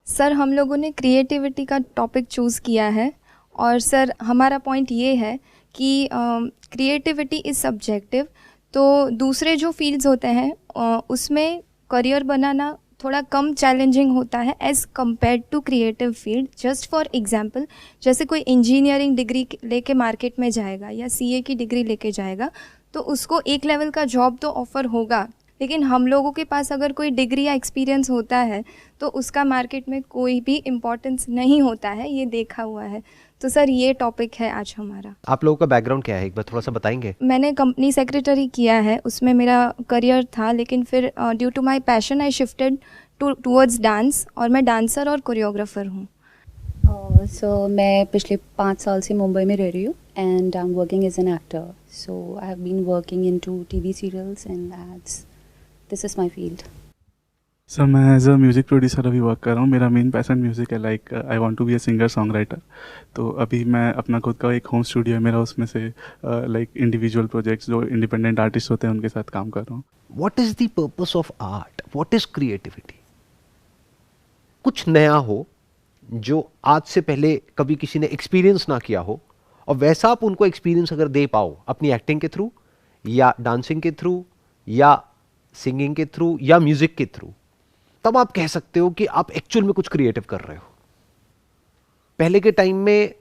Sir हम लोगों ने क्रिएटिविटी का टॉपिक चूज़ किया है और सर हमारा पॉइंट ये है कि क्रिएटिविटी इज़ सब्जेक्टिव। तो दूसरे जो फील्ड्स होते हैं उसमें करियर बनाना थोड़ा कम चैलेंजिंग होता है as compare to creative field. Just for example, जैसे कोई इंजीनियरिंग डिग्री लेके मार्केट में जाएगा या सीए की डिग्री लेके जाएगा तो उसको एक लेवल का जॉब तो ऑफ़र होगा, लेकिन हम लोगों के पास अगर कोई डिग्री या एक्सपीरियंस होता है तो उसका मार्केट में कोई भी इम्पोर्टेंस नहीं होता है, ये देखा हुआ है। तो सर ये टॉपिक है आज हमारा। आप लोगों का बैकग्राउंड क्या है, एक बार थोड़ा सा बताएंगे? मैंने कंपनी सेक्रेटरी किया है, उसमें मेरा करियर था, लेकिन फिर due to my passion I shifted towards dance और मैं डांसर और कोरियोग्राफर हूँ। मैं पिछले 5 साल से मुंबई में रह रही हूँ and I am working as an actor. So I have been working in two TV serials and ads. This is my field. Sir मैं एज अ म्यूज़िक प्रोड्यूसर अभी वर्क कर रहा हूँ। मेरा मेन पैशन म्यूज़िक है, like I want to be a singer songwriter. तो अभी मैं अपना खुद का एक होम स्टूडियो है मेरा, उसमें से लाइक इंडिविजुअल प्रोजेक्ट्स जो इंडिपेंडेंट आर्टिस्ट होते हैं उनके साथ काम कर रहा हूँ। What is the purpose of art? What is creativity? कुछ नया हो जो आज से पहले कभी किसी ने एक्सपीरियंस ना किया हो, और वैसा आप उनको एक्सपीरियंस अगर दे पाओ अपनी एक्टिंग के थ्रू या डांसिंग के थ्रू या सिंगिंग के थ्रू या म्यूजिक के थ्रू, तब आप कह सकते हो कि आप एक्चुअल में कुछ क्रिएटिव कर रहे हो। पहले के टाइम में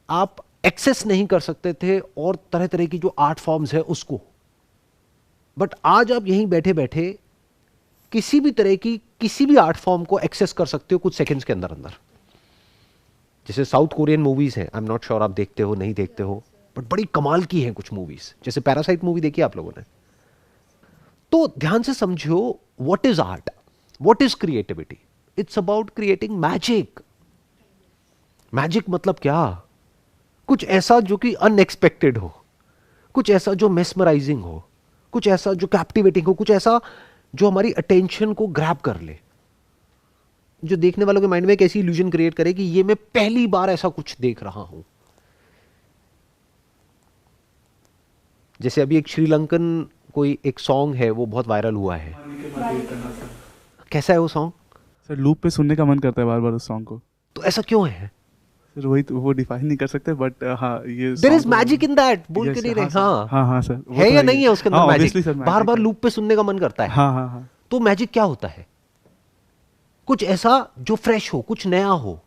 आप एक्सेस नहीं कर सकते थे और तरह तरह की जो आर्ट फॉर्म्स है उसको, बट आज आप यहीं बैठे बैठे किसी भी तरह की किसी भी आर्ट फॉर्म को एक्सेस कर सकते हो कुछ सेकंड्स के अंदर अंदर। जैसे साउथ कोरियन मूवीज हैं, आई एम नॉट श्योर आप देखते हो नहीं देखते हो, बट बड़ी कमाल की हैं कुछ मूवीज। जैसे पैरासाइट मूवी देखी आप लोगों ने? तो ध्यान से समझो, what is art, what is creativity? It's about creating magic. Magic मतलब क्या? कुछ ऐसा जो कि अनएक्सपेक्टेड हो, कुछ ऐसा जो मेस्मराइजिंग हो, कुछ ऐसा जो कैप्टिवेटिंग हो, कुछ ऐसा जो हमारी अटेंशन को ग्रैब कर ले, जो देखने वालों के माइंड में एक ऐसी इल्यूजन क्रिएट करे कि ये मैं पहली बार ऐसा कुछ देख रहा हूं। जैसे अभी एक श्रीलंकन कोई एक सॉन्ग है, वो बहुत वायरल हुआ है। कैसा है वो सॉन्ग? सर लूप पे सुनने का मन करता है बार बार उस सॉन्ग को। तो ऐसा क्यों है? सर वही तो, वो डिफाइन नहीं कर सकते, बट हाँ ये there is magic in that, बोल के नहीं रहे? हाँ हाँ हाँ सर, है या नहीं है उसके अंदर मैजिक? बार बार है। लूप पे सुनने का मन करता है। हाँ हाँ हाँ। तो मैजिक क्या होता है? कुछ ऐसा जो फ्रेश हो, कुछ नया हो,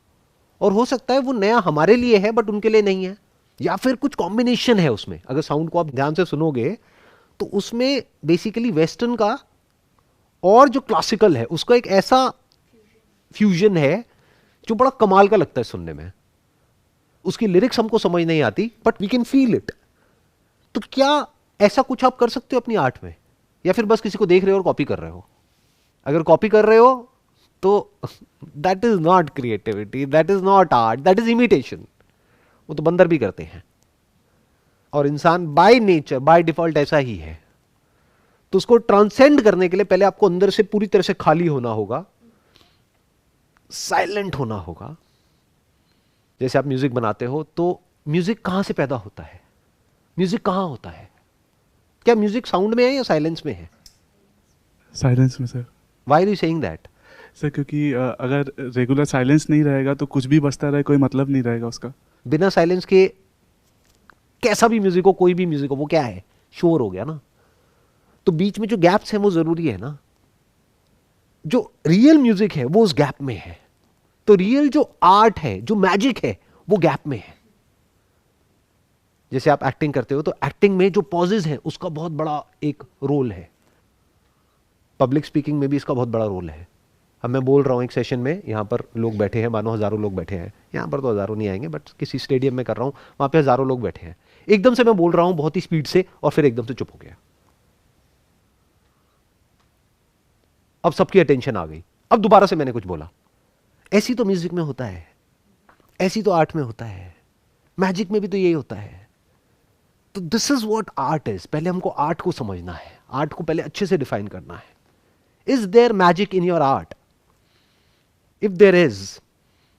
और हो सकता है वो नया हमारे लिए है बट उनके लिए नहीं है, या फिर कुछ कॉम्बिनेशन है उसमें। अगर साउंड को आप ध्यान से सुनोगे तो उसमें बेसिकली वेस्टर्न का और जो क्लासिकल है उसका एक ऐसा फ्यूजन है जो बड़ा कमाल का लगता है सुनने में। उसकी लिरिक्स हमको समझ नहीं आती but we can feel it. तो क्या ऐसा कुछ आप कर सकते हो अपनी आर्ट में, या फिर बस किसी को देख रहे हो और कॉपी कर रहे हो? अगर कॉपी कर रहे हो तो that is not creativity, that is not art, that is imitation. वो तो बंदर भी करते हैं, और इंसान बाय नेचर बाय डिफॉल्ट ऐसा ही है। तो उसको ट्रांसेंड करने के लिए पहले आपको अंदर से पूरी तरह से खाली होना होगा, साइलेंट होना होगा। जैसे आप म्यूजिक बनाते हो तो म्यूजिक कहां से पैदा होता है? म्यूजिक कहां होता है? क्या म्यूजिक साउंड में है या साइलेंस में है? साइलेंस में sir. Why are you saying that? Sir क्योंकि अगर रेगुलर साइलेंस नहीं रहेगा तो कुछ भी बजता रहे, कोई मतलब नहीं रहेगा उसका। बिना साइलेंस के कैसा भी म्यूजिक हो, कोई भी म्यूजिक हो, वो क्या है? शोर हो गया ना। तो बीच में जो गैप्स हैं वो जरूरी है ना। जो रियल म्यूजिक है वो उस गैप में है। तो रियल जो आर्ट है, जो मैजिक है, वो गैप में है। जैसे आप एक्टिंग करते हो तो एक्टिंग में जो पॉजेज हैं उसका बहुत बड़ा एक रोल है। पब्लिक स्पीकिंग में भी इसका बहुत बड़ा रोल है। अब मैं बोल रहा हूं एक सेशन में, यहां पर लोग बैठे हैं, मानो हजारों लोग बैठे हैं। यहां पर तो हजारों नहीं आएंगे बट किसी स्टेडियम में कर रहा हूं, वहां पे हजारों लोग बैठे हैं। एकदम से मैं बोल रहा हूं बहुत ही स्पीड से और फिर एकदम से चुप हो गया। अब सबकी अटेंशन आ गई, अब दोबारा से मैंने कुछ बोला। ऐसी तो म्यूजिक में होता है, ऐसी तो आर्ट में होता है, मैजिक में भी तो यही होता है। तो this is what art is. पहले हमको आर्ट को समझना है, आर्ट को पहले अच्छे से डिफाइन करना है। Is there magic in your art? If there is,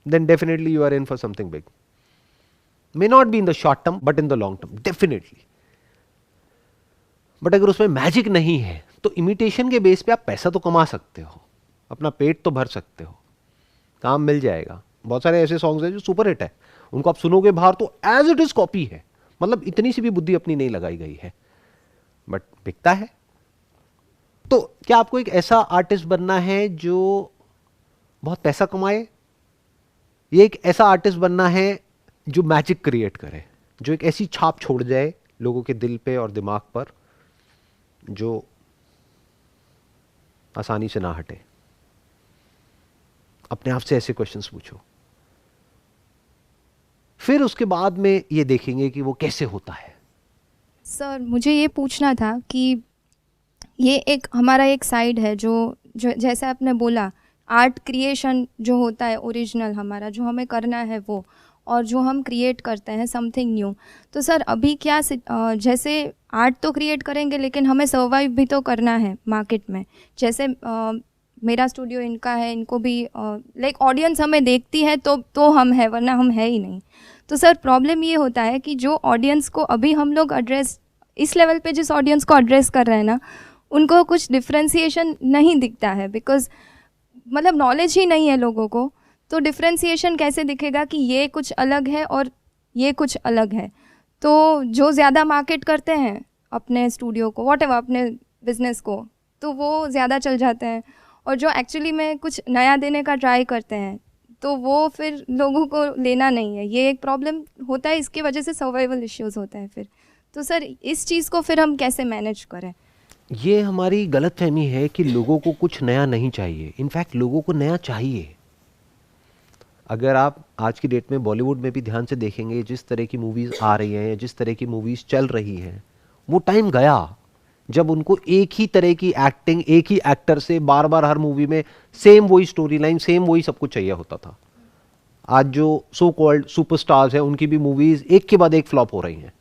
then definitely you are in for something big. May not be in the short term but in the long term definitely. But अगर उसमें magic नहीं है तो imitation के base पे आप पैसा तो कमा सकते हो, अपना पेट तो भर सकते हो, काम मिल जाएगा। बहुत सारे ऐसे सॉन्ग्स हैं जो सुपर हिट है, उनको आप सुनोगे बाहर तो एज इट इज कॉपी है, मतलब इतनी सी भी बुद्धि अपनी नहीं लगाई गई है, बट बिकता है। तो क्या आपको एक ऐसा आर्टिस्ट बनना है जो बहुत पैसा कमाए, ये एक ऐसा आर्टिस्ट बनना है जो मैजिक क्रिएट करे, जो एक ऐसी छाप छोड़ जाए लोगों के दिल पे और दिमाग पर जो आसानी से ना हटे? अपने आप से ऐसे क्वेश्चंस पूछो, फिर उसके बाद में ये देखेंगे कि वो कैसे होता है। सर मुझे ये पूछना था कि ये एक हमारा एक साइड है जो जैसे आपने बोला आर्ट क्रिएशन जो होता है ओरिजिनल हमारा जो हमें करना है वो, और जो हम क्रिएट करते हैं समथिंग न्यू। तो सर अभी क्या जैसे आर्ट तो क्रिएट करेंगे लेकिन हमें सर्वाइव भी तो करना है मार्केट में। जैसे मेरा स्टूडियो इनका है, इनको भी लाइक ऑडियंस हमें देखती है तो हम है, वरना हम है ही नहीं। तो सर प्रॉब्लम ये होता है कि जो ऑडियंस को अभी हम लोग एड्रेस इस लेवल पे जिस ऑडियंस को एड्रेस कर रहे हैं ना, उनको कुछ डिफ्रेंसिएशन नहीं दिखता है, बिकॉज मतलब नॉलेज ही नहीं है लोगों को। तो डिफ्रेंसिएशन कैसे दिखेगा कि ये कुछ अलग है और ये कुछ अलग है? तो जो ज़्यादा मार्केट करते हैं अपने स्टूडियो को, वॉट एवर अपने बिजनेस को, तो वो ज़्यादा चल जाते हैं, और जो एक्चुअली में कुछ नया देने का ट्राई करते हैं तो वो फिर लोगों को लेना नहीं है। ये एक प्रॉब्लम होता है, इसकी वजह से सर्वाइवल इश्यूज होते हैं फिर। तो सर इस चीज़ को फिर हम कैसे मैनेज करें? ये हमारी गलतफहमी है कि लोगों को कुछ नया नहीं चाहिए। इनफैक्ट लोगों को नया चाहिए। अगर आप आज की डेट में बॉलीवुड में भी ध्यान से देखेंगे, जिस तरह की मूवीज़ आ रही हैं, जिस तरह की मूवीज़ चल रही हैं, वो टाइम गया जब उनको एक ही तरह की एक्टिंग, एक ही एक्टर से बार बार हर मूवी में सेम वही स्टोरी लाइन, सेम वही सब कुछ चाहिए होता था। आज जो सो कॉल्ड सुपरस्टार्स हैं, उनकी भी मूवीज़ एक के बाद एक फ्लॉप हो रही हैं।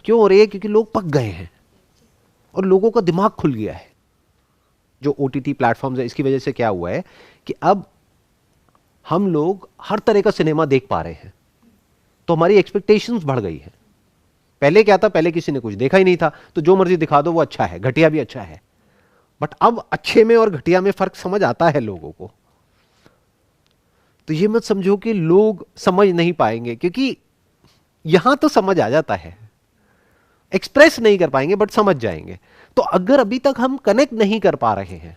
क्यों हो रही है? क्योंकि लोग पक गए हैं और लोगों का दिमाग खुल गया है। जो OTT प्लेटफॉर्म्स है, इसकी वजह से क्या हुआ है कि अब हम लोग हर तरह का सिनेमा देख पा रहे हैं, तो हमारी एक्सपेक्टेशंस बढ़ गई हैं। पहले क्या था? पहले किसी ने कुछ देखा ही नहीं था, तो जो मर्जी दिखा दो वो अच्छा है, घटिया भी अच्छा है। बट अब अच्छे में और घटिया में फर्क समझ आता है लोगों को। तो ये मत समझो कि लोग समझ नहीं पाएंगे, क्योंकि यहां तो समझ आ जाता है, एक्सप्रेस नहीं कर पाएंगे बट समझ जाएंगे। तो अगर अभी तक हम कनेक्ट नहीं कर पा रहे हैं,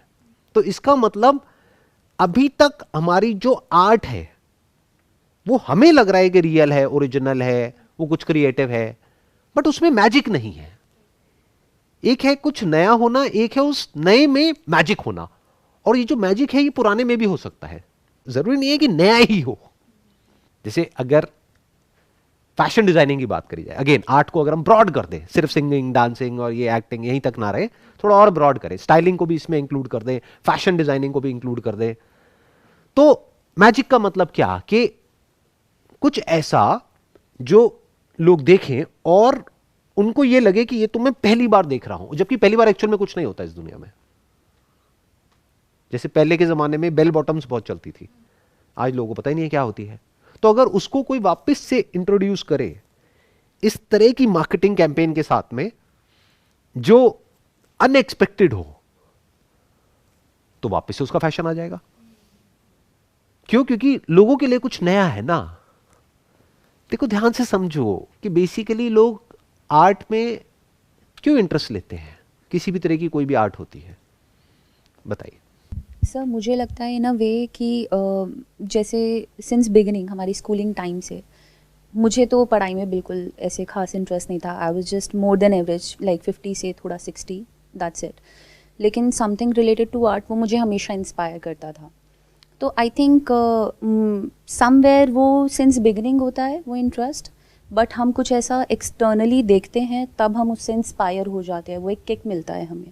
तो इसका मतलब अभी तक हमारी जो आर्ट है वो हमें लग रहा है कि रियल है, ओरिजिनल है, वो कुछ क्रिएटिव है, बट उसमें मैजिक नहीं है। एक है कुछ नया होना, एक है उस नए में मैजिक होना। और ये जो मैजिक है ये पुराने में भी हो सकता है, जरूरी नहीं है कि नया ही हो। जैसे अगर फैशन डिजाइनिंग की बात करी जाए, अगेन आर्ट को अगर हम ब्रॉड कर दें, सिर्फ सिंगिंग, डांसिंग और ये एक्टिंग यहीं तक ना रहे, थोड़ा और ब्रॉड करें, स्टाइलिंग को भी इसमें इंक्लूड कर दें, फैशन डिजाइनिंग को भी इंक्लूड कर दें, तो मैजिक का मतलब क्या? कि कुछ ऐसा जो लोग देखें और उनको ये लगे कि ये तो मैं पहली बार देख रहा हूं, जबकि पहली बार एक्चुअल में कुछ नहीं होता इस दुनिया में। जैसे पहले के जमाने में बेल बॉटम्स बहुत चलती थी, आज लोगों को पता ही नहीं है क्या होती है। तो अगर उसको कोई वापस से इंट्रोड्यूस करे इस तरह की मार्केटिंग कैंपेन के साथ में जो अनएक्सपेक्टेड हो, तो वापस से उसका फैशन आ जाएगा। क्यों? क्योंकि लोगों के लिए कुछ नया है ना। देखो ध्यान से समझो कि बेसिकली लोग आर्ट में क्यों इंटरेस्ट लेते हैं, किसी भी तरह की कोई भी आर्ट होती है, बताइए। सर मुझे लगता है इन अ वे कि जैसे सिंस बिगिनिंग हमारी स्कूलिंग टाइम से मुझे तो पढ़ाई में बिल्कुल ऐसे खास इंटरेस्ट नहीं था। I was just more than average, like 50 से थोड़ा 60, दैट्स इट। लेकिन समथिंग रिलेटेड टू आर्ट वो मुझे हमेशा इंस्पायर करता था। तो आई थिंक समवेयर वो सिंस बिगिनिंग होता है वो इंटरेस्ट, बट हम कुछ ऐसा एक्सटर्नली देखते हैं तब हम उससे इंस्पायर हो जाते हैं, वो एक किक मिलता है हमें।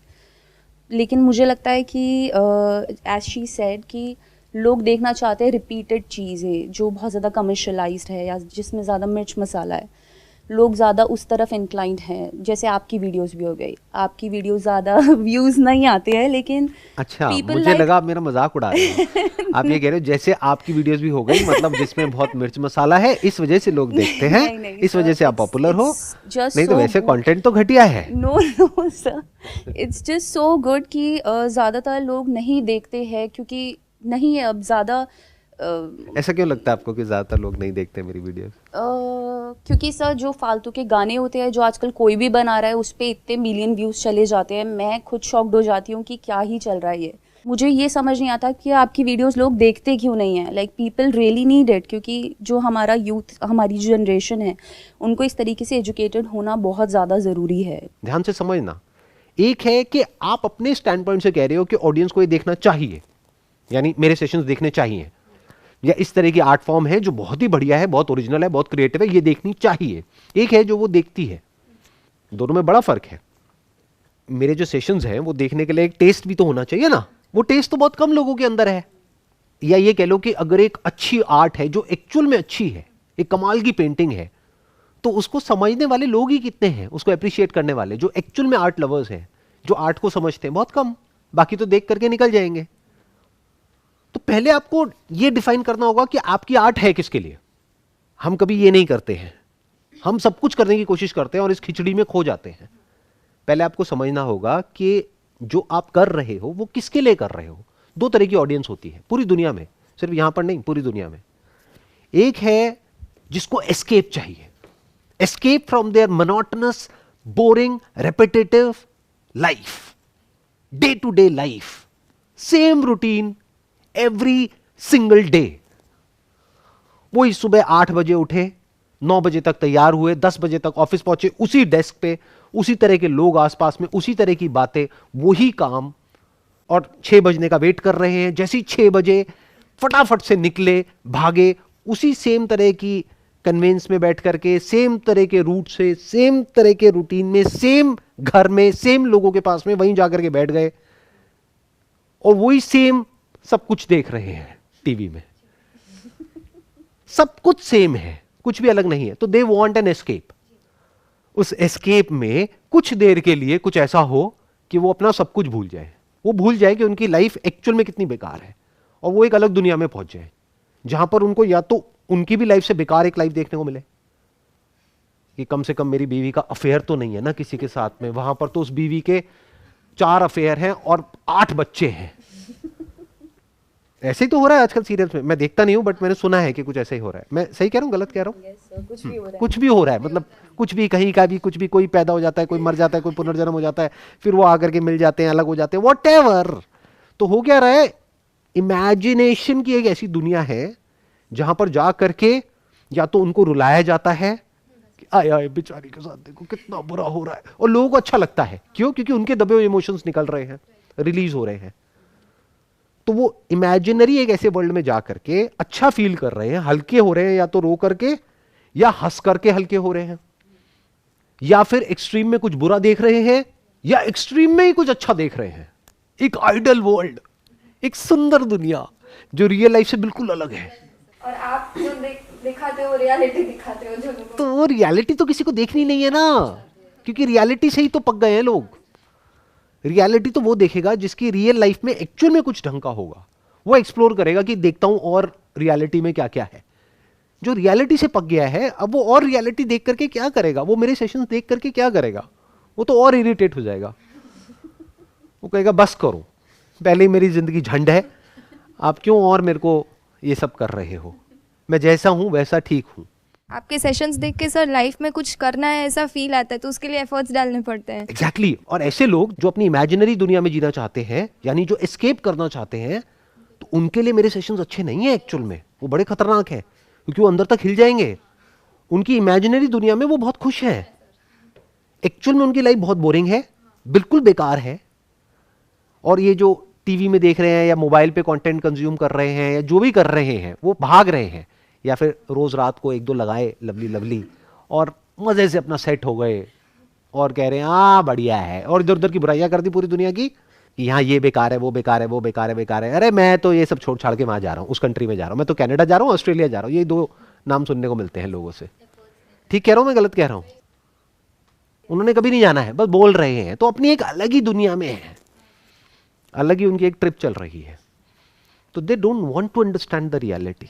लेकिन मुझे लगता है कि एज शी सेड कि लोग देखना चाहते हैं रिपीटेड चीज़ें जो बहुत ज़्यादा कमर्शलाइज्ड है या जिसमें ज़्यादा मिर्च मसाला है। लोग ज़्यादा उस तरफ इंक्लाइंड हैं। जैसे आपकी वीडियोस भी हो गई, आपकी वीडियोस ज़्यादा व्यूज़ नहीं आते हैं, लेकिन अच्छा मुझे लगा आप मेरा मजाक उड़ा रहे हैं। आप ये कह रहे हो जैसे आपकी वीडियोस भी हो गई, मतलब जिसमें बहुत मिर्च मसाला है, इस वजह से लोग देखते हैं, नहीं, इस वजह से आप पॉपुलर हो। नहीं तो so वैसे कंटेंट तो घटिया है। No sir, it's just so good कि ज़्यादातर लोग नहीं देखते हैं क्योंकि नहीं अब ज़्यादा ऐसा क्यों लगता है आपको कि ज़्यादातर लोग नहीं देखते मेरी वीडियोस? क्योंकि सर जो फालतू के गाने होते हैं जो आजकल कोई भी बना रहा है उस पे इतने मिलियन व्यूज़ चले जाते हैं, मैं खुद शॉक्ड हो जाती हूँ कि क्या ही चल रहा है ये। मुझे ये समझ नहीं आता कि आपकी वीडियोस लोग देखते क्यों नहीं हैं। Like people really need it, क्योंकि जो हमारा यूथ, हमारी जो जनरेशन है, उनको इस तरीके से एजुकेटेड होना बहुत ज़्यादा ज़रूरी है। ध्यान से समझना, एक है कि आप अपने स्टैंड पॉइंट से कह रहे हो कि ऑडियंस को ये देखना चाहिए, यानी मेरे सेशंस देखने चाहिए, या इस तरह की आर्ट फॉर्म है जो बहुत ही बढ़िया है, बहुत ओरिजिनल है, बहुत क्रिएटिव है, ये देखनी चाहिए। एक है जो वो देखती है, दोनों में बड़ा फर्क है। मेरे जो सेशंस हैं वो देखने के लिए एक टेस्ट भी तो होना चाहिए ना, वो टेस्ट तो बहुत कम लोगों के अंदर है। या ये कह लो कि अगर एक अच्छी आर्ट है जो एक्चुअल में अच्छी है, एक कमाल की पेंटिंग है, तो उसको समझने वाले लोग ही कितने हैं, उसको अप्रिशिएट करने वाले जो एक्चुअल में आर्ट लवर्स हैं, जो आर्ट को समझते हैं, बहुत कम। बाकी तो देख करके निकल जाएंगे। तो पहले आपको यह डिफाइन करना होगा कि आपकी आर्ट है किसके लिए। हम कभी ये नहीं करते हैं, हम सब कुछ करने की कोशिश करते हैं और इस खिचड़ी में खो जाते हैं। पहले आपको समझना होगा कि जो आप कर रहे हो वो किसके लिए कर रहे हो। दो तरह की ऑडियंस होती है पूरी दुनिया में, सिर्फ यहां पर नहीं, पूरी दुनिया में। एक है जिसको एस्केप चाहिए, escape from their monotonous, boring, repetitive life, day to day life, same routine every single day. वही सुबह 8 बजे उठे, 9 बजे तक तैयार हुए, 10 बजे तक ऑफिस पहुंचे, उसी डेस्क पे, उसी तरह के लोग आसपास में, उसी तरह की बातें, वही काम, और 6 बजने का वेट कर रहे हैं। जैसे ही 6 बजे फटाफट से निकले, भागे, उसी सेम तरह की कन्वेंस में बैठ करके, सेम तरह के रूट से, सेम तरह के रूटीन में, सेम घर में, सेम लोगों के पास में, वहीं जाकर के बैठ गए और वही सेम सब कुछ देख रहे हैं टीवी में। सब कुछ सेम है, कुछ भी अलग नहीं है। तो दे वांट एन एस्केप। उस एस्केप में कुछ देर के लिए कुछ ऐसा हो कि वो अपना सब कुछ भूल जाए, वो भूल जाए कि उनकी लाइफ एक्चुअल में कितनी बेकार है, और वो एक अलग दुनिया में पहुंच जाए जहां पर उनको या तो उनकी भी लाइफ से बेकार एक लाइफ देखने को मिले कि कम से कम मेरी बीवी का अफेयर तो नहीं है ना किसी के साथ में, वहां पर तो उस बीवी के 4 अफेयर हैं और 8 बच्चे हैं। ऐसे ही तो हो रहा है आजकल सीरियल्स में। मैं देखता नहीं हूं बट मैंने सुना है कि कुछ ऐसा ही हो रहा है। मैं सही कह रहा हूं, गलत कह रहा हूं? कुछ भी हो रहा है, मतलब कुछ भी, कहीं का भी कुछ भी, कोई पैदा हो जाता है, कोई मर जाता है, कोई पुनर्जन्म हो जाता है, फिर वो आकर के मिल जाते हैं, अलग हो जाते हैं, व्हाटएवर। तो हो क्या रहा है, इमेजिनेशन की एक ऐसी दुनिया है जहां पर जा करके या तो उनको रुलाया जाता है कि आए आए बेचारी के साथ देखो कितना बुरा हो रहा है, और लोगों को अच्छा लगता है। क्यों? क्योंकि उनके दबे हुए इमोशंस निकल रहे हैं, रिलीज हो रहे हैं। तो वो इमेजिनरी एक ऐसे वर्ल्ड में जा करके अच्छा फील कर रहे हैं, हल्के हो रहे हैं, या तो रो करके या हंस करके हल्के हो रहे हैं, या फिर एक्सट्रीम में कुछ बुरा देख रहे हैं या एक्सट्रीम में ही कुछ अच्छा देख रहे हैं। एक आइडल वर्ल्ड, एक सुंदर दुनिया जो रियल लाइफ से बिल्कुल अलग है। और आप जो दिखाते हो रियलिटी दिखाते हो जो लोगों तो वो रियलिटी तो किसी को देखनी नहीं है ना, क्योंकि रियलिटी से ही तो पक गए हैं लोग। रियलिटी तो वो देखेगा जिसकी रियल लाइफ में एक्चुअल में कुछ ढंग का होगा, वो एक्सप्लोर करेगा कि देखता हूं और रियलिटी में क्या क्या है। जो रियलिटी से पक गया है, अब वो और रियलिटी देख करके क्या करेगा, वो मेरे सेशंस देख करके क्या करेगा, वो तो और इरिटेट हो जाएगा। वो कहेगा बस करो, पहले ही मेरी जिंदगी झंड है, आप क्यों और मेरे को ये सब कर रहे हो, मैं जैसा हूं वैसा ठीक हूं। आपके सेशंस देख के सर लाइफ में कुछ करना है ऐसा फील आता है, तो उसके लिए एफर्ट्स डालने पड़ते हैं। एग्जैक्टली। और ऐसे लोग जो अपनी इमेजिनरी दुनिया में जीना चाहते हैं, यानी जो एस्केप करना चाहते हैं, तो उनके लिए मेरे सेशंस अच्छे नहीं है एक्चुअल में, वो बड़े खतरनाक है, क्योंकि वो अंदर तक हिल जाएंगे। उनकी इमेजिनरी दुनिया में वो बहुत खुश है, एक्चुअल में उनकी लाइफ बहुत बोरिंग है, बिल्कुल बेकार है। और ये जो टीवी में देख रहे हैं या मोबाइल पे कंटेंट कंज्यूम कर रहे हैं या जो भी कर रहे हैं, वो भाग रहे हैं, या फिर रोज रात को 1-2 लगाए लवली लवली और मजे से अपना सेट हो गए और कह रहे हैं हाँ बढ़िया है, और इधर उधर की बुराइयां कर दी पूरी दुनिया की, यहाँ ये बेकार है, वो बेकार है, वो बेकार है, बेकार है। अरे मैं तो ये सब छोड़ छाड़ के वहां जा रहा हूँ, उस कंट्री में जा रहा हूँ, मैं तो कनाडा जा रहा हूँ, ऑस्ट्रेलिया जा रहा हूँ। ये 2 नाम सुनने को मिलते हैं लोगों से। ठीक कह रहा हूँ मैं, गलत कह रहा हूँ? उन्होंने कभी नहीं जाना है, बस बोल रहे हैं, तो अपनी एक अलग ही दुनिया में है, अलग ही उनकी एक ट्रिप चल रही है। तो they don't want to understand the reality,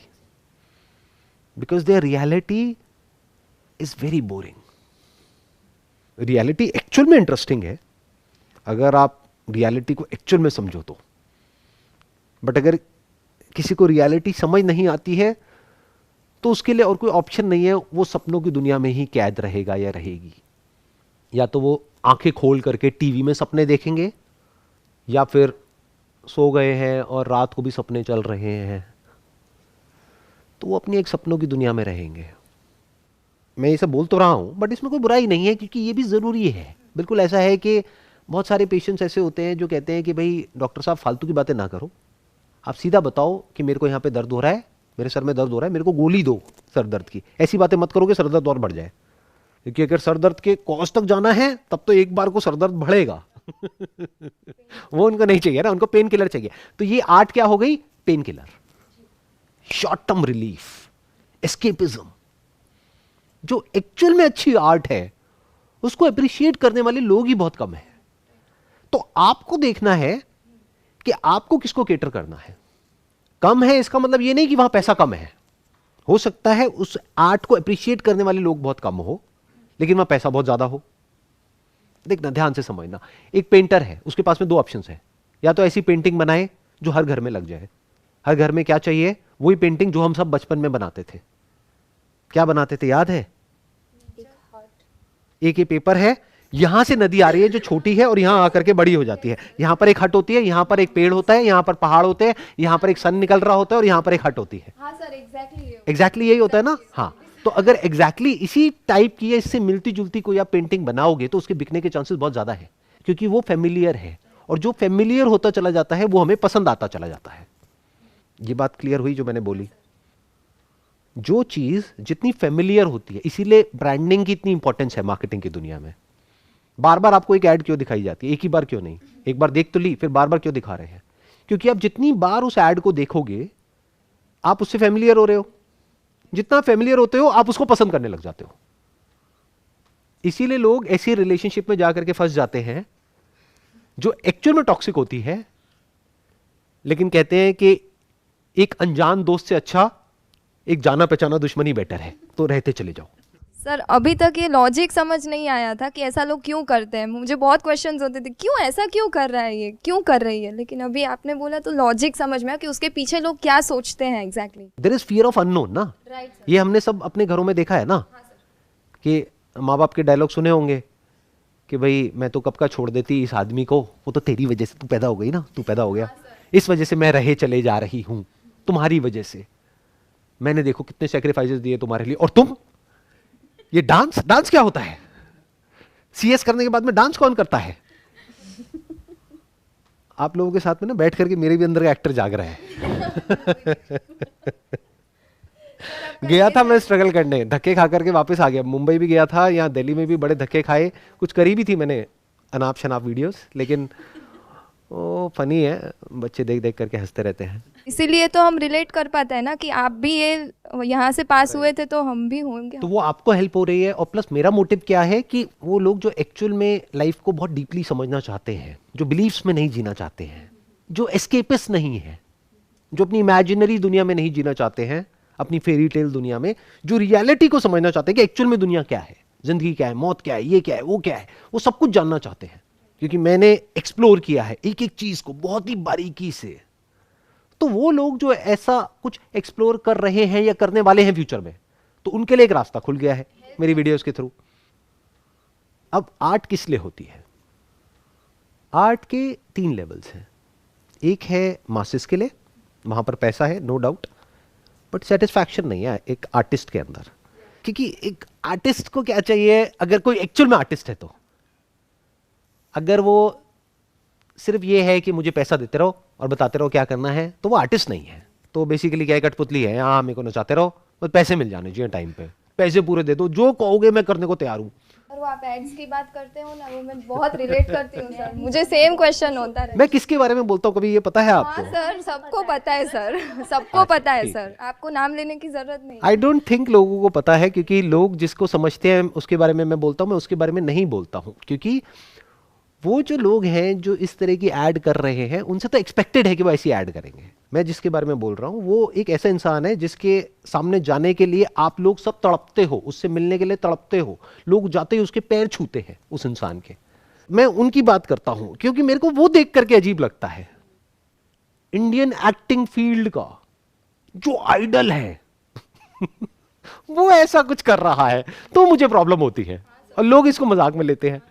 because their reality is very boring. Reality actual में इंटरेस्टिंग है अगर आप रियलिटी को एक्चुअल में समझो तो, बट अगर किसी को रियलिटी समझ नहीं आती है तो उसके लिए और कोई ऑप्शन नहीं है, वो सपनों की दुनिया में ही कैद रहेगा या रहेगी। या तो वो आंखें खोल करके टीवी में सपने देखेंगे, या फिर सो गए हैं और रात को भी सपने चल रहे हैं, तो वो अपनी एक सपनों की दुनिया में रहेंगे। मैं ये सब बोल तो रहा हूँ बट इसमें कोई बुराई नहीं है, क्योंकि ये भी ज़रूरी है। बिल्कुल ऐसा है कि बहुत सारे पेशेंट्स ऐसे होते हैं जो कहते हैं कि भाई डॉक्टर साहब फालतू की बातें ना करो, आप सीधा बताओ कि मेरे को यहाँ पे दर्द हो रहा है, मेरे सर में दर्द हो रहा है, मेरे को गोली दो सर दर्द की। ऐसी बातें मत करो कि सर दर्द और बढ़ जाए, क्योंकि अगर सर दर्द के कॉज तक जाना है तब तो एक बार को सर दर्द बढ़ेगा। वो उनको नहीं चाहिए ना, उनको पेन किलर चाहिए। तो ये आर्ट क्या हो गई? Pain killer, short term relief, escapism. जो एक्चुअल में अच्छी आर्ट है उसको अप्रिशिएट करने वाले लोग ही बहुत कम है। तो आपको देखना है कि आपको किसको केटर करना है। कम है इसका मतलब ये नहीं कि वहां पैसा कम है, हो सकता है उस आर्ट को अप्रिशिएट करने वाले लोग बहुत कम हो लेकिन वहां पैसा बहुत ज्यादा हो। देखना, ध्यान से समझना, एक पेंटर है, उसके पास में दो ऑप्शंस है, या तो ऐसी पेंटिंग बनाए जो हर घर में लग जाए। हर घर में क्या चाहिए? वही पेंटिंग जो हम सब बचपन में बनाते थे। क्या बनाते थे याद है? एक ये पेपर है, यहां से नदी आ रही है जो छोटी है और यहां आकर के बड़ी हो जाती है। यहां पर एक हट होती है, यहां पर एक पेड़ होता है, यहां पर पहाड़ होते हैं, यहां पर एक सन निकल रहा होता है और यहां पर एक हट होती है। हाँ सर, एग्जैक्टली यही होता है ना। हाँ, तो अगर एग्जैक्टली इसी टाइप की या इससे मिलती जुलती कोई आप पेंटिंग बनाओगे तो उसके बिकने के चांसेस बहुत ज्यादा है, क्योंकि वो फेमिलियर है, और जो फेमिलियर होता चला जाता है वो हमें पसंद आता चला जाता है। ये बात क्लियर हुई जो मैंने बोली? जो चीज जितनी फेमिलियर होती है, इसीलिए ब्रांडिंग की इतनी इंपॉर्टेंस है मार्केटिंग की दुनिया में। बार बार आपको एक ऐड क्यों दिखाई जाती है? एक ही बार क्यों नहीं? एक बार देख तो ली, फिर बार बार क्यों दिखा रहे हैं? क्योंकि आप जितनी बार उस ऐड को देखोगे आप उससे फेमिलियर हो रहे हो। जितना फेमिलियर होते हो आप उसको पसंद करने लग जाते हो। इसीलिए लोग ऐसी रिलेशनशिप में जाकर के फंस जाते हैं जो एक्चुअल में टॉक्सिक होती है, लेकिन कहते हैं कि एक अनजान दोस्त से अच्छा एक जाना पहचाना दुश्मन ही बेटर है, तो रहते चले जाओ। सर अभी तक ये लॉजिक समझ नहीं आया था कि ऐसा लोग क्यों करते हैं। मुझे बहुत क्वेश्चंस होते थे, क्यों ऐसा क्यों कर रहा है, ये क्यों कर रही है, लेकिन अभी आपने बोला तो लॉजिक समझ में आया कि उसके पीछे लोग क्या सोचते हैं exactly. There is fear of unknown ना। ये हमने सब अपने घरों में देखा है ना। कि माँ बाप के डायलॉग सुने होंगे कि भाई मैं तो कब का छोड़ देती इस आदमी को, वो तो तेरी वजह से तू पैदा हो गई ना, तू पैदा हो गया, इस वजह से मैं रहे चले जा रही हूं, तुम्हारी वजह से मैंने देखो कितने सैक्रिफाइसेस दिए तुम्हारे लिए, और तुम ये डांस क्या होता है? सीएस करने के बाद में डांस कौन करता है? आप लोगों के साथ में ना बैठ करके मेरे भी अंदर का एक्टर जाग रहा है। गया था मैं स्ट्रगल करने, धक्के खा करके वापस आ गया। मुंबई भी गया था, यहाँ दिल्ली में भी बड़े धक्के खाए, कुछ करी भी थी मैंने अनाप शनाप वीडियोस, लेकिन वो फनी है, बच्चे देख देख करके हंसते रहते हैं। इसीलिए तो हम रिलेट कर पाते हैं ना कि आप भी ये यहाँ से पास हुए थे तो हम भी होंगे। तो वो आपको हेल्प हो रही है, और प्लस मेरा मोटिव क्या है कि वो लोग जो एक्चुअल में लाइफ को बहुत डीपली समझना चाहते हैं, जो बिलीफ्स में नहीं जीना चाहते हैं, जो एस्केपिस्ट नहीं है, जो अपनी इमेजिनरी दुनिया में नहीं जीना चाहते हैं, अपनी फेरी टेल दुनिया में, जो रियलिटी को समझना चाहते हैं कि एक्चुअल में दुनिया क्या है, जिंदगी क्या है, मौत क्या है, ये क्या है, वो क्या है, वो सब कुछ जानना चाहते हैं। क्योंकि मैंने एक्सप्लोर किया है एक एक चीज को बहुत ही बारीकी से। तो वो लोग जो ऐसा कुछ एक्सप्लोर कर रहे हैं या करने वाले हैं फ्यूचर में, तो उनके लिए एक रास्ता खुल गया है मेरी वीडियोस के थ्रू। अब आर्ट किस लिए होती है? आर्ट के 3 लेवल्स हैं। एक है मासेस के लिए, वहां पर पैसा है नो डाउट, बट सेटिस्फैक्शन नहीं है एक आर्टिस्ट के अंदर। क्योंकि एक आर्टिस्ट को क्या चाहिए, अगर कोई एक्चुअल में आर्टिस्ट है तो, अगर वो सिर्फ ये है कि मुझे पैसा देते रहो और बताते रहो क्या करना है, तो वो आर्टिस्ट नहीं है। तो बेसिकली क्या है, कठपुतली है। हाँ, मेरे को नचाते रहो, बस पैसे मिल जाने चाहिए टाइम पे, पैसे पूरे दे दो, जो कहोगे मैं करने को तैयार हूँ। और वो आप एड्स की बात करते हो ना, वो मैं बहुत रिलेट करती हूँ सर, मुझे सेम क्वेश्चन होता है। मैं किसके बारे में बोलता हूँ कभी ये पता है आपको? हाँ सर, सबको पता है सर, सबको पता है सर, आपको नाम लेने की जरूरत नहीं। आई डोंट थिंक लोगों को पता है, क्योंकि लोग जिसको समझते हैं उसके बारे में मैं बोलता हूँ, मैं उसके बारे में नहीं बोलता हूँ। क्योंकि वो जो लोग हैं जो इस तरह की ऐड कर रहे हैं, उनसे तो एक्सपेक्टेड है कि वो ऐसी ऐड करेंगे। मैं जिसके बारे में बोल रहा हूँ वो एक ऐसा इंसान है जिसके सामने जाने के लिए आप लोग सब तड़पते हो, उससे मिलने के लिए तड़पते हो, लोग जाते ही उसके पैर छूते हैं उस इंसान के। मैं उनकी बात करता हूं क्योंकि मेरे को वो देख करके अजीब लगता है। इंडियन एक्टिंग फील्ड का जो आइडल है वो ऐसा कुछ कर रहा है, तो मुझे प्रॉब्लम होती है। और लोग इसको मजाक में लेते हैं।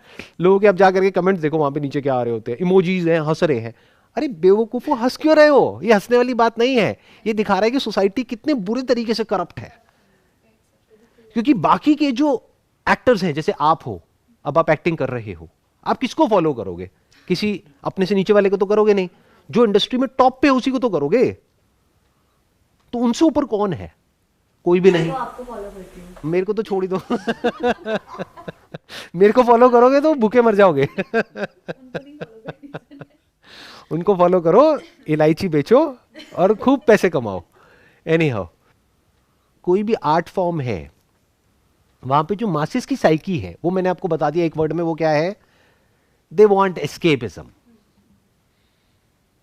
लोगों के आप जा करके कमेंट्स देखो, वहां पे नीचे क्या आ रहे होते हैं, इमोजीज हैं, हंस रहे हैं। अरे बेवकूफो, हंस क्यों रहे हो? ये हंसने वाली बात नहीं है। ये दिखा रहा है कि सोसाइटी कितने बुरे तरीके से करप्ट है। क्योंकि बाकी के जो एक्टर्स हैं, जैसे आप हो, अब आप एक्टिंग कर रहे हो, आप किसको फॉलो करोगे? किसी अपने से नीचे वाले को तो करोगे नहीं। जो इंडस्ट्री में टॉप पे उसी को तो करोगे। तो उनसे ऊपर कौन है? कोई भी नहीं। आपको फॉलो करती हूँ। मेरे को तो छोड़ ही दो। मेरे को फॉलो करोगे तो भूखे मर जाओगे। उनको फॉलो करो, इलायची बेचो और खूब पैसे कमाओ। एनी हाउ, कोई भी आर्ट फॉर्म है, वहां पे जो मासेस की साइकी है, वो मैंने आपको बता दिया एक वर्ड में, वो क्या है? They want escapism.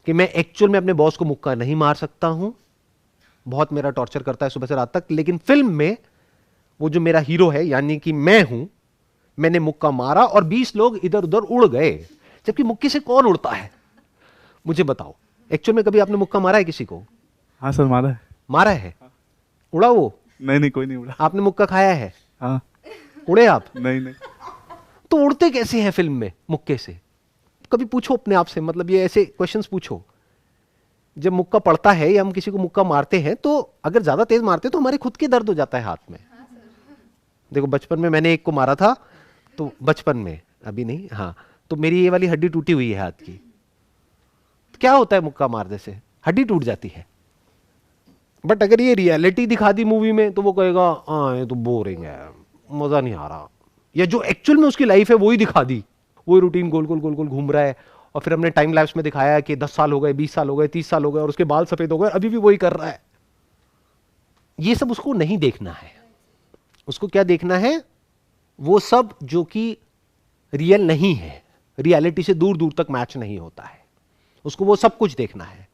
कि मैं एक्चुअल में अपने बॉस को मुक्का नहीं मार सकता हूं, बहुत मेरा टॉर्चर करता है सुबह से रात तक, लेकिन फिल्म में वो जो मेरा हीरो है, यानी कि मैं हूं, मैंने मुक्का मारा और 20 लोग इधर उधर उड़ गए। जबकि मुक्के से कौन उड़ता है? मुझे बताओ, एक्चुअल में कभी आपने मुक्का मारा है किसी को? हाँ सर, मारा है। मारा है? उड़ा वो? नहीं, कोई नहीं उड़ा। आपने मुक्का खाया है? हाँ। उड़े आप? नहीं। तो उड़ते कैसे हैं फिल्म में मुक्के से? कभी पूछो अपने आप से, मतलब ये ऐसे क्वेश्चंस पूछो। जब मुक्का पड़ता है या हम किसी को मुक्का मारते हैं, तो अगर ज्यादा तेज मारते हैं तो हमारे खुद के दर्द हो जाता है हाथ में। देखो, बचपन में मैंने एक को मारा था, तो बचपन में, अभी नहीं, हाँ, तो मेरी ये वाली हड्डी टूटी हुई है हाथ की। तो क्या होता है मुक्का मारने से? हड्डी टूट जाती है। बट अगर ये रियलिटी दिखा दी मूवी में, तो वो कहेगा हाँ ये तो बोरिंग है, मजा नहीं आ रहा। या जो एक्चुअल में उसकी लाइफ है वही दिखा दी, वही रूटीन गोल गोल गोल गोल घूम रहा है, और फिर हमने टाइम लैप्स में दिखाया कि 10 साल हो गए, 20 साल हो गए, 30 साल हो गए, और उसके बाल सफेद हो गए, अभी भी वही कर रहा है। ये सब उसको नहीं देखना है। उसको क्या देखना है? वो सब जो कि रियल नहीं है, रियलिटी से दूर दूर तक मैच नहीं होता है, उसको वो सब कुछ देखना है।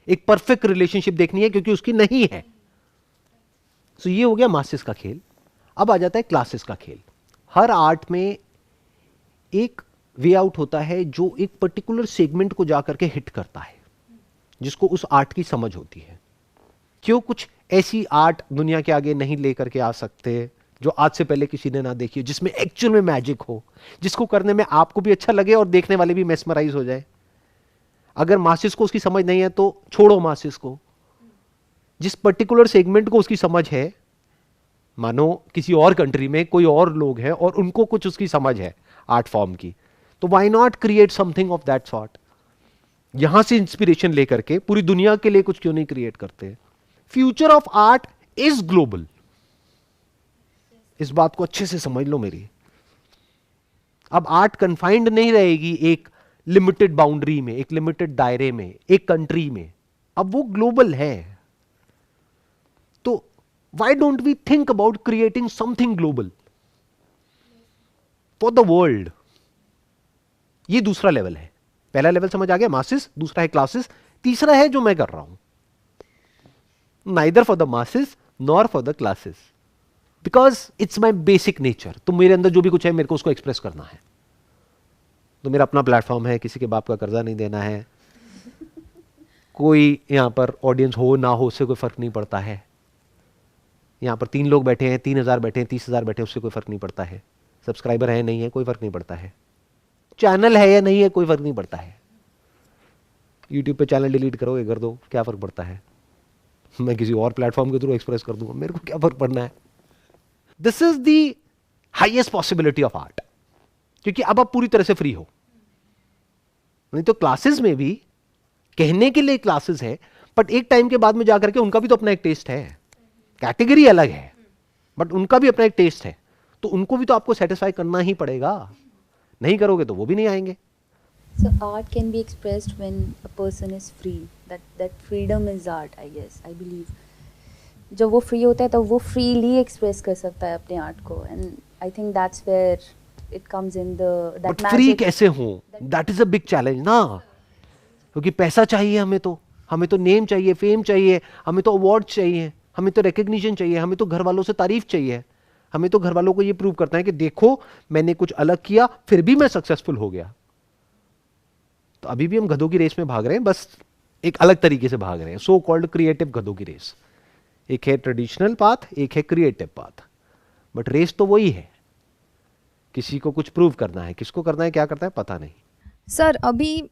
एक परफेक्ट रिलेशनशिप देखनी है, क्योंकि उसकी नहीं है। सो ये हो गया मासेस का खेल। अब आ जाता है क्लासेस का खेल। हर आर्ट में एक वे आउट होता है जो एक पर्टिकुलर सेगमेंट को जाकर के हिट करता है, जिसको उस आर्ट की समझ होती है। क्यों कुछ ऐसी आर्ट दुनिया के आगे नहीं लेकर के आ सकते जो आज से पहले किसी ने ना देखी हो, जिसमें एक्चुअल में मैजिक हो, जिसको करने में आपको भी अच्छा लगे और देखने वाले भी मेस्मराइज हो जाए। अगर मासिस को उसकी समझ नहीं है तो छोड़ो मासिस को। जिस पर्टिकुलर सेगमेंट को उसकी समझ है, मानो किसी और कंट्री में कोई और लोग हैं और उनको कुछ उसकी समझ है आर्ट फॉर्म की, तो why not create something of that sort? यहां से इंस्पिरेशन लेकर के पूरी दुनिया के लिए कुछ क्यों नहीं क्रिएट करते? Future of art is global. इस बात को अच्छे से समझ लो मेरी। अब आर्ट कन्फाइंड नहीं रहेगी एक लिमिटेड बाउंड्री में, एक लिमिटेड दायरे में, एक कंट्री में। अब वो ग्लोबल है। तो why don't we think about creating something global for the world? ये दूसरा लेवल है। पहला लेवल समझ आ गया, मासेस। दूसरा है क्लासेस। तीसरा है जो मैं कर रहा हूं, neither for the masses nor for the classes, because it's my basic nature. तो मेरे अंदर जो भी कुछ है मेरे को उसको एक्सप्रेस करना है। तो मेरा अपना प्लेटफॉर्म है, किसी के बाप का कर्जा नहीं देना है। कोई यहां पर ऑडियंस हो ना हो उससे कोई फर्क नहीं पड़ता है। यहां पर 3 लोग बैठे हैं, 3000 बैठे हैं, 30,000 बैठे हैं, उससे कोई फर्क नहीं पड़ता है। सब्सक्राइबर है नहीं है कोई फर्क नहीं पड़ता है। चैनल है या नहीं है कोई फर्क नहीं पड़ता है। यूट्यूब पे चैनल डिलीट करोगे कर दो, क्या फर्क पड़ता है? मैं किसी और प्लेटफॉर्म के थ्रू एक्सप्रेस कर दूंगा, मेरे को क्या फर्क पड़ना है? This is the highest possibility of art, क्योंकि अब आप पूरी तरह से फ्री हो। नहीं तो क्लासेस में भी कहने के लिए क्लासेस है, बट एक टाइम के बाद में जाकर के उनका भी तो अपना एक टेस्ट है। कैटेगरी अलग है बट उनका भी अपना एक टेस्ट है, तो उनको भी तो आपको सेटिस्फाई करना ही पड़ेगा। नहीं करोगे तो वो भी नहीं आएंगे। So art can be expressed when a person is free. That freedom is art, I guess. I believe. जब वो free होता है तो वो freely express कर सकता है अपने art को, and I think that's where it comes in that but magic. Free कैसे हो? That is a big challenge ना, क्योंकि पैसा चाहिए हमें तो नेम चाहिए, फेम चाहिए, हमें तो अवार्ड चाहिए, हमें तो रिकग्निशन चाहिए, हमें तो घर वालों से तारीफ चाहिए, हमें तो घर वालों को ये प्रूव करना है कि देखो मैंने कुछ अलग किया फिर भी मैं सक्सेसफुल हो गया। तो अभी भी हम गधों की रेस में भाग रहे हैं, बस एक अलग तरीके से भाग रहे हैं, सो कॉल्ड क्रिएटिव गधों की रेस। एक है ट्रेडिशनल पाथ, एक है क्रिएटिव पाथ, बट रेस तो वही है। किसी को कुछ प्रूव करना है, किसको करना है, क्या करना है, पता नहीं। सर अभी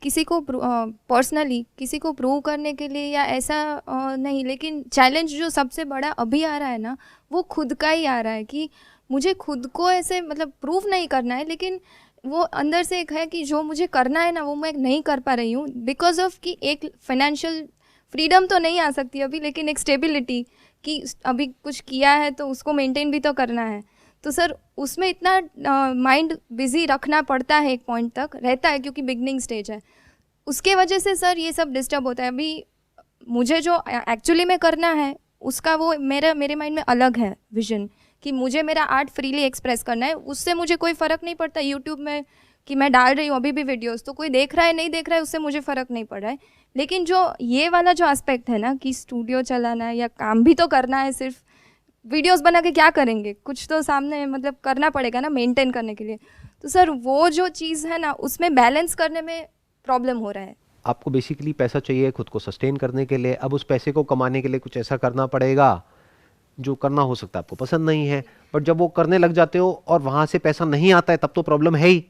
किसी को पर्सनली किसी को प्रूव करने के लिए या ऐसा नहीं, लेकिन चैलेंज जो सबसे बड़ा अभी आ रहा है ना, वो खुद का ही आ रहा है कि मुझे खुद को ऐसे मतलब प्रूव नहीं करना है, लेकिन वो अंदर से एक है कि जो मुझे करना है ना वो मैं नहीं कर पा रही हूँ बिकॉज ऑफ कि एक फाइनेंशियल फ्रीडम तो नहीं आ सकती अभी, लेकिन एक स्टेबिलिटी कि अभी कुछ किया है तो उसको मेंटेन भी तो करना है। तो सर उसमें इतना माइंड बिजी रखना पड़ता है, एक पॉइंट तक रहता है क्योंकि बिगनिंग स्टेज है, उसके वजह से सर ये सब डिस्टर्ब होता है। अभी मुझे जो एक्चुअली में करना है उसका वो मेरे माइंड में अलग है विजन कि मुझे मेरा आर्ट फ्रीली एक्सप्रेस करना है, उससे मुझे कोई फ़र्क नहीं पड़ता यूट्यूब में कि मैं डाल रही हूँ अभी भी वीडियोस, तो कोई देख रहा है नहीं देख रहा है उससे मुझे फ़र्क नहीं पड़ रहा है। लेकिन जो ये वाला जो एस्पेक्ट है ना कि स्टूडियो चलाना है या काम भी तो करना है, सिर्फ वीडियोस बना के क्या करेंगे, कुछ तो सामने मतलब करना पड़ेगा ना मेंटेन करने के लिए। तो सर वो जो चीज़ है ना उसमें बैलेंस करने में प्रॉब्लम हो रहा है। आपको बेसिकली पैसा चाहिए खुद को सस्टेन करने के लिए, अब उस पैसे को कमाने के लिए कुछ ऐसा करना पड़ेगा जो करना हो सकता है आपको पसंद नहीं है, बट जब वो करने लग जाते हो और वहाँ से पैसा नहीं आता है तब तो प्रॉब्लम है ही,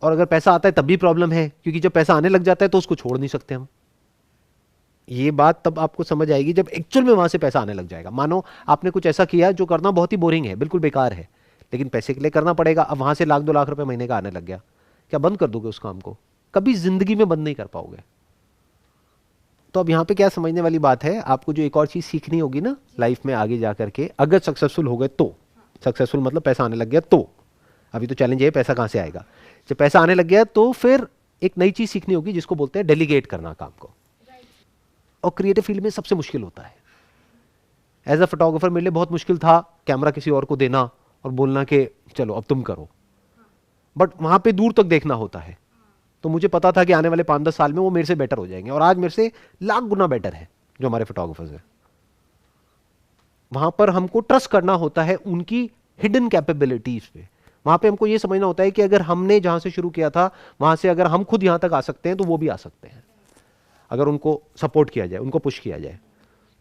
और अगर पैसा आता है तब भी प्रॉब्लम है, क्योंकि जब पैसा आने लग जाता है तो उसको छोड़ नहीं सकते हम। ये बात तब आपको समझ आएगी जब एक्चुअल में वहाँ से पैसा आने लग जाएगा। मानो आपने कुछ ऐसा किया जो करना बहुत ही बोरिंग है, बिल्कुल बेकार है, लेकिन पैसे के लिए करना पड़ेगा। अब वहाँ से 1-2 लाख रुपए महीने का आने लग गया, क्या बंद कर दोगे उस काम को? कभी जिंदगी में बंद नहीं कर पाओगे। तो अब यहाँ पे क्या समझने वाली बात है, आपको जो एक और चीज सीखनी होगी ना लाइफ में आगे जा करके, अगर सक्सेसफुल हो गए तो, सक्सेसफुल मतलब पैसा आने लग गया तो, अभी तो चैलेंज है पैसा कहाँ से आएगा, जब पैसा आने लग गया तो फिर एक नई चीज सीखनी होगी जिसको बोलते हैं डेलीगेट करना काम को। और क्रिएटिव फील्ड में सबसे मुश्किल होता है। एज अ फोटोग्राफर मेरे लिए बहुत मुश्किल था कैमरा किसी और को देना और बोलना कि चलो अब तुम करो, बट वहां पे दूर तक देखना होता है। तो मुझे पता था कि आने वाले 5-10 साल में वो मेरे से बेटर हो जाएंगे, और आज मेरे से लाख गुना बेटर है जो हमारे फोटोग्राफर्स हैं। वहां पर हमको ट्रस्ट करना होता है उनकी हिडन कैपेबिलिटीज पे। वहां पे हमको ये समझना होता है कि अगर हमने जहां से शुरू किया था वहां से अगर हम खुद यहां तक आ सकते हैं तो वो भी आ सकते हैं, अगर उनको सपोर्ट किया जाए, उनको पुश किया जाए।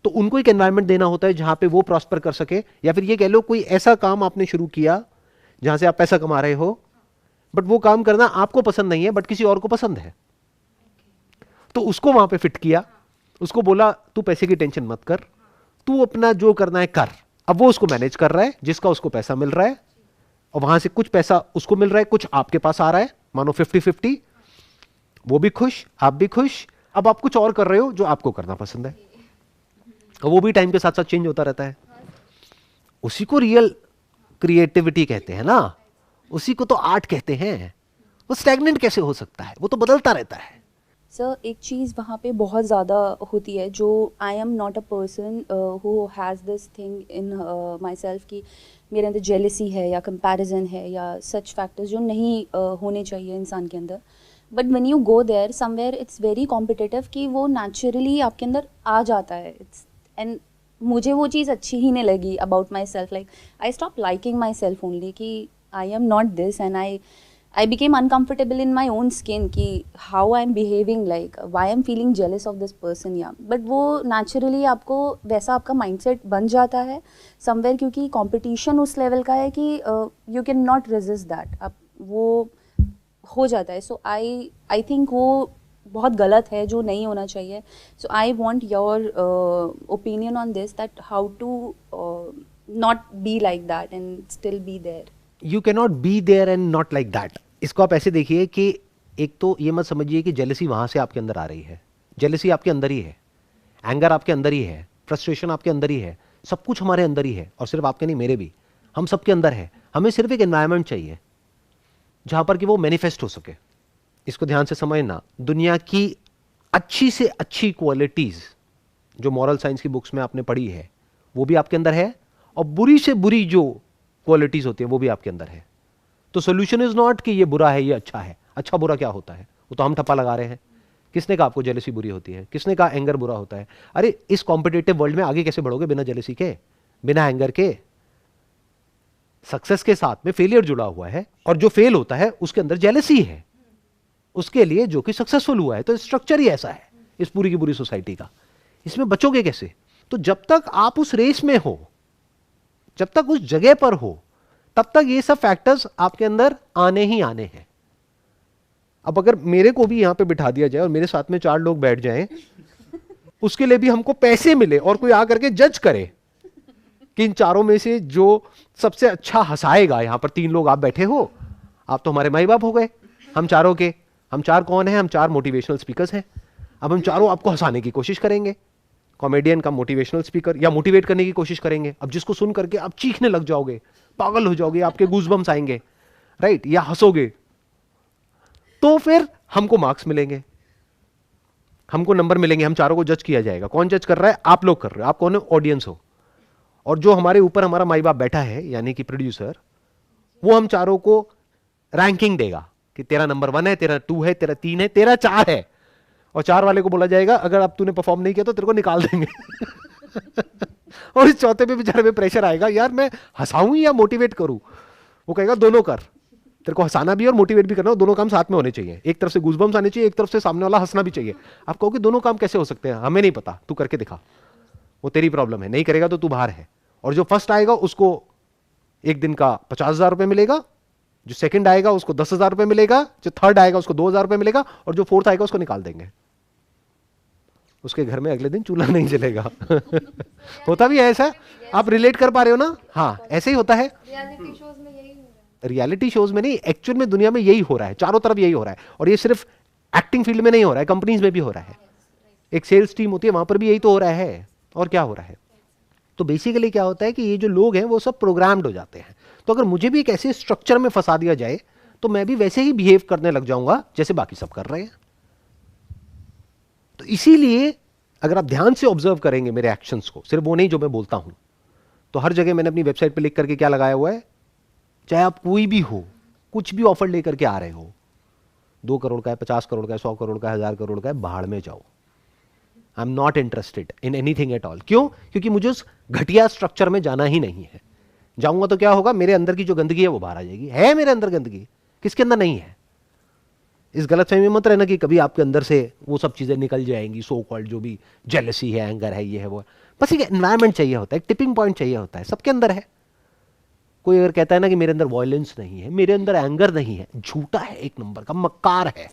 तो उनको एक एनवायरनमेंट देना होता है जहां पे वो प्रॉस्पर कर सके, या फिर ये कह लो कोई ऐसा काम आपने शुरू किया जहां से आप पैसा कमा रहे हो, बट वो काम करना आपको पसंद नहीं है बट किसी और को पसंद है, तो उसको वहां पे फिट किया, उसको बोला तू पैसे की टेंशन मत कर, तू अपना जो करना है कर। अब वो उसको मैनेज कर रहा है, जिसका उसको पैसा मिल रहा है, और वहां से कुछ पैसा उसको मिल रहा है, कुछ आपके पास आ रहा है, मानो 50-50, वो भी खुश, आप भी खुश। अब आप कुछ और कर रहे हो जो आपको करना पसंद है, और वो भी टाइम के साथ साथ चेंज होता रहता है। उसी को रियल क्रिएटिविटी कहते हैं ना, उसी को तो आर्ट कहते हैं। वो स्टैग्नेंट कैसे हो सकता है, वो तो बदलता रहता है। सर एक चीज़ वहाँ पे बहुत ज़्यादा होती है, जो आई am not a person who has this thing in my self कि मेरे अंदर जेलसी है या कंपैरिजन है या सच फैक्टर्स जो नहीं होने चाहिए इंसान के अंदर। But when you go there somewhere it's very competitive कि वो नेचुरली आपके अंदर आ जाता है। इट्स एंड मुझे वो चीज़ अच्छी ही नहीं लगी about myself. Like I stop liking myself only कि I am not this, and I became uncomfortable in my own skin कि how I'm behaving, like why I'm feeling jealous of this person, yeah. But वो naturally आपको वैसा आपका mindset बन जाता है somewhere, क्योंकि competition उस level का है कि you can not resist that, अब वो हो जाता है। So I think वो बहुत गलत है, जो नहीं होना चाहिए। So I want your opinion on this, that how to not be like that and still be there. You cannot be there and not like that. इसको आप ऐसे देखिए कि एक तो ये मत समझिए कि जेलसी वहां से आपके अंदर आ रही है। जेलसी आपके अंदर ही है, एंगर आपके अंदर ही है, फ्रस्ट्रेशन आपके अंदर ही है, सब कुछ हमारे अंदर ही है, और सिर्फ आपके नहीं मेरे भी, हम सबके अंदर है। हमें सिर्फ एक एनवायरनमेंट चाहिए जहां पर कि वो मैनिफेस्ट हो सके। इसको ध्यान से समझना, दुनिया की अच्छी से अच्छी क्वालिटीज जो मॉरल साइंस की बुक्स में आपने पढ़ी है वो भी आपके अंदर है, और बुरी से बुरी जो क्वालिटीज होती है वो भी आपके अंदर है। तो सोल्यूशन इज नॉट कि ये बुरा है ये अच्छा है। अच्छा बुरा क्या होता है वो तो हम ठप्पा लगा रहे हैं। किसने कहा आपको जेलसी बुरी होती है? किसने कहा एंगर बुरा होता है? अरे इस कॉम्पिटिटिव वर्ल्ड में आगे कैसे बढ़ोगे बिना जेलसी के, बिना एंगर के? सक्सेस के साथ में फेलियर जुड़ा हुआ है, और जो फेल होता है उसके अंदर जेलसी है उसके लिए जो कि सक्सेसफुल हुआ है। तो स्ट्रक्चर ही ऐसा है इस पूरी की पूरी सोसाइटी का। इसमें बचोगे कैसे? तो जब तक आप उस रेस में हो, जब तक उस जगह पर हो, तब तक ये सब फैक्टर्स आपके अंदर आने ही आने हैं। अब अगर मेरे को भी यहां पे बिठा दिया जाए और मेरे साथ में 4 लोग बैठ जाएं, उसके लिए भी हमको पैसे मिले और कोई आकर के जज करे कि इन चारों में से जो सबसे अच्छा हंसाएगा, यहां पर 3 लोग आप बैठे हो, आप तो हमारे माई बाप हो गए, हम चारों के। हम 4 कौन हैं? हम 4 मोटिवेशनल स्पीकर्स हैं। अब हम चारों आपको हंसाने की कोशिश करेंगे, कॉमेडियन का मोटिवेशनल स्पीकर, या मोटिवेट करने की कोशिश करेंगे। अब जिसको सुन करके आप चीखने लग जाओगे, पागल हो जाओगे, आपके गूज़बम्स आएंगे, राइट, या हंसोगे, तो फिर हमको मार्क्स मिलेंगे, हमको नंबर मिलेंगे, हम चारों को जज किया जाएगा। कौन जज कर रहा है? आप लोग कर रहे हो। आप कौन हो? ऑडियंस हो। और जो हमारे ऊपर हमारा माई बाप बैठा है, यानी कि प्रोड्यूसर, वो हम चारों को रैंकिंग देगा कि तेरा नंबर 1 है, तेरा 2 है, तेरा 3 है, तेरा 4 है। और 4 वाले को बोला जाएगा अगर अब तूने परफॉर्म नहीं किया तो तेरे को निकाल देंगे। और इस चौथे पे बेचारे में प्रेशर आएगा, यार मैं हंसाऊं या मोटिवेट करूं? वो कहेगा दोनों कर, तेरे को हंसाना भी और मोटिवेट भी करना, दोनों काम साथ में होने चाहिए। एक तरफ से गूज़बम्स आने चाहिए, एक तरफ से सामने वाला हंसना भी चाहिए। आप कहोगे दोनों काम कैसे हो सकते हैं? हमें नहीं पता, तू करके दिखा, वो तेरी प्रॉब्लम है, नहीं करेगा तो तू बाहर है। और जो फर्स्ट आएगा उसको एक दिन का 50,000 रुपए मिलेगा, जो सेकंड आएगा उसको 10,000 रुपए मिलेगा, जो थर्ड आएगा उसको 2,000 रुपए मिलेगा, और जो फोर्थ आएगा उसको निकाल देंगे। उसके घर में अगले दिन चूल्हा नहीं जलेगा। होता भी है ऐसा, आप रिलेट कर पा रहे हो ना? हाँ, ऐसे ही होता है। रियलिटी शोज में नहीं, एक्चुअल में दुनिया में यही हो रहा है, चारों तरफ यही हो रहा है। और ये सिर्फ एक्टिंग फील्ड में नहीं हो रहा है, कंपनीज में भी हो रहा है। एक सेल्स टीम होती है, वहां पर भी यही तो हो रहा है। और क्या हो रहा है? तो बेसिकली क्या होता है कि ये जो लोग हैं वो सब प्रोग्राम्ड हो जाते हैं। तो अगर मुझे भी एक ऐसे स्ट्रक्चर में फंसा दिया जाए तो मैं भी वैसे ही बिहेव करने लग जाऊंगा जैसे बाकी सब कर रहे हैं। तो इसीलिए अगर आप ध्यान से ऑब्जर्व करेंगे मेरे एक्शंस को, सिर्फ वो नहीं जो मैं बोलता हूं, तो हर जगह मैंने अपनी वेबसाइट पे लिख करके क्या लगाया हुआ है, चाहे आप कोई भी हो, कुछ भी ऑफर लेकर के आ रहे हो, 2 करोड़ का है, 50 करोड़ का है, 100 करोड़ का है, 1000 करोड़ का है, बाहर में जाओ। आई am not interested in anything at all. क्यों? क्योंकि मुझे उस घटिया स्ट्रक्चर में जाना ही नहीं है। जाऊंगा तो क्या होगा, मेरे अंदर की जो गंदगी है वो बाहर आ जाएगी। है मेरे अंदर गंदगी, किसके अंदर नहीं है? इस गलतफहमी में मत रहना कि कभी आपके अंदर से वो सब चीजें निकल जाएंगी, सो कॉल्ड जो भी जेलसी है, एंगर है, ये है वो है। बस एक एनवायरमेंट चाहिए होता है, एक टिपिंग पॉइंट चाहिए होता है, सबके अंदर है। कोई अगर कहता है ना कि मेरे अंदर वायलेंस नहीं है, मेरे अंदर एंगर नहीं है, झूठा है, एक नंबर का मक्कार है।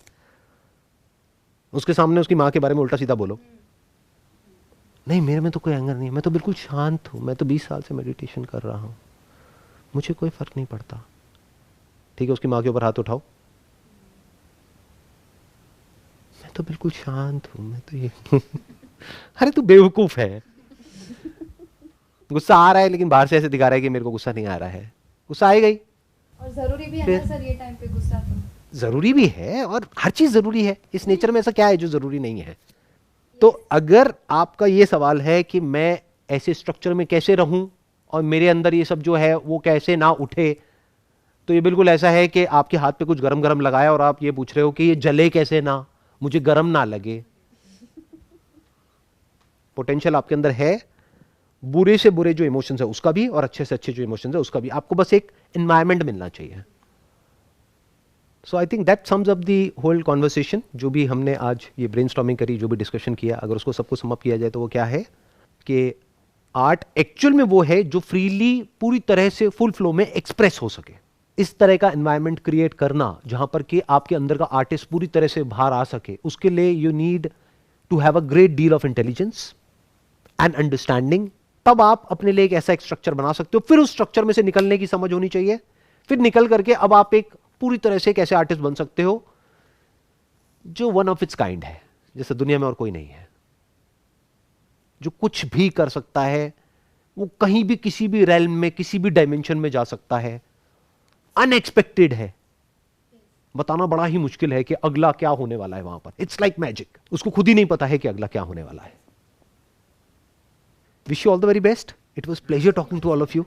उसके सामने उसकी मां के बारे में उल्टा सीधा बोलो, नहीं मेरे में तो कोई एंगर नहीं है, मैं तो बिल्कुल शांत हूं, मैं तो 20 साल से मेडिटेशन कर रहा हूं, मुझे कोई फर्क नहीं पड़ता। ठीक है, उसकी मां के ऊपर हाथ उठाओ, मैं तो बिल्कुल शांत हूं, मैं तो ये अरे तू बेवकूफ है। गुस्सा आ रहा है लेकिन बाहर से ऐसे दिखा रहा है कि मेरे को गुस्सा नहीं आ रहा है। गुस्सा आएगा ही। और जरूरी भी है ना सर ये टाइम पे गुस्सा? तो जरूरी भी है, और हर चीज जरूरी है। इस नेचर में ऐसा क्या है जो जरूरी नहीं है? तो अगर आपका ये सवाल है कि मैं ऐसे स्ट्रक्चर में कैसे रहूं और मेरे अंदर ये सब जो है वो कैसे ना उठे, तो ये बिल्कुल ऐसा है कि आपके हाथ पे कुछ गरम गरम लगाया और आप ये पूछ रहे हो कि ये जले कैसे ना, मुझे गरम ना लगे। पोटेंशियल आपके अंदर है, बुरे से बुरे जो इमोशंस है उसका भी, और अच्छे से अच्छे जो इमोशंस है उसका भी। आपको बस एक एनवायरनमेंट मिलना चाहिए। So I think that sums up the whole conversation. जो भी हमने आज ये ब्रेनस्टॉर्मिंग करी, जो भी डिस्कशन किया, अगर उसको सबको सम अप किया जाए तो वो क्या है कि आर्ट एक्चुअल में वो है जो फ्रीली पूरी तरह से फुल फ्लो में एक्सप्रेस हो सके। इस तरह का एनवायरनमेंट क्रिएट करना जहां पर कि आपके अंदर का आर्टिस्ट पूरी तरह से बाहर आ सके, उसके लिए you need to have a great deal of intelligence and understanding. तब आप अपने लिए एक ऐसा एक स्ट्रक्चर बना सकते हो। फिर उस स्ट्रक्चर में से निकलने की समझ होनी चाहिए। फिर निकल करके अब आप एक पूरी तरह से एक ऐसे आर्टिस्ट बन सकते हो जो वन ऑफ इट्स काइंड है, जैसे दुनिया में और कोई नहीं है, जो कुछ भी कर सकता है, वो कहीं भी किसी भी रेल्म में किसी भी डायमेंशन में जा सकता है, अनएक्सपेक्टेड है। बताना बड़ा ही मुश्किल है कि अगला क्या होने वाला है वहां पर। इट्स लाइक मैजिक, उसको खुद ही नहीं पता है कि अगला क्या होने वाला है। Wish you all the very best. It was pleasure talking to all of you.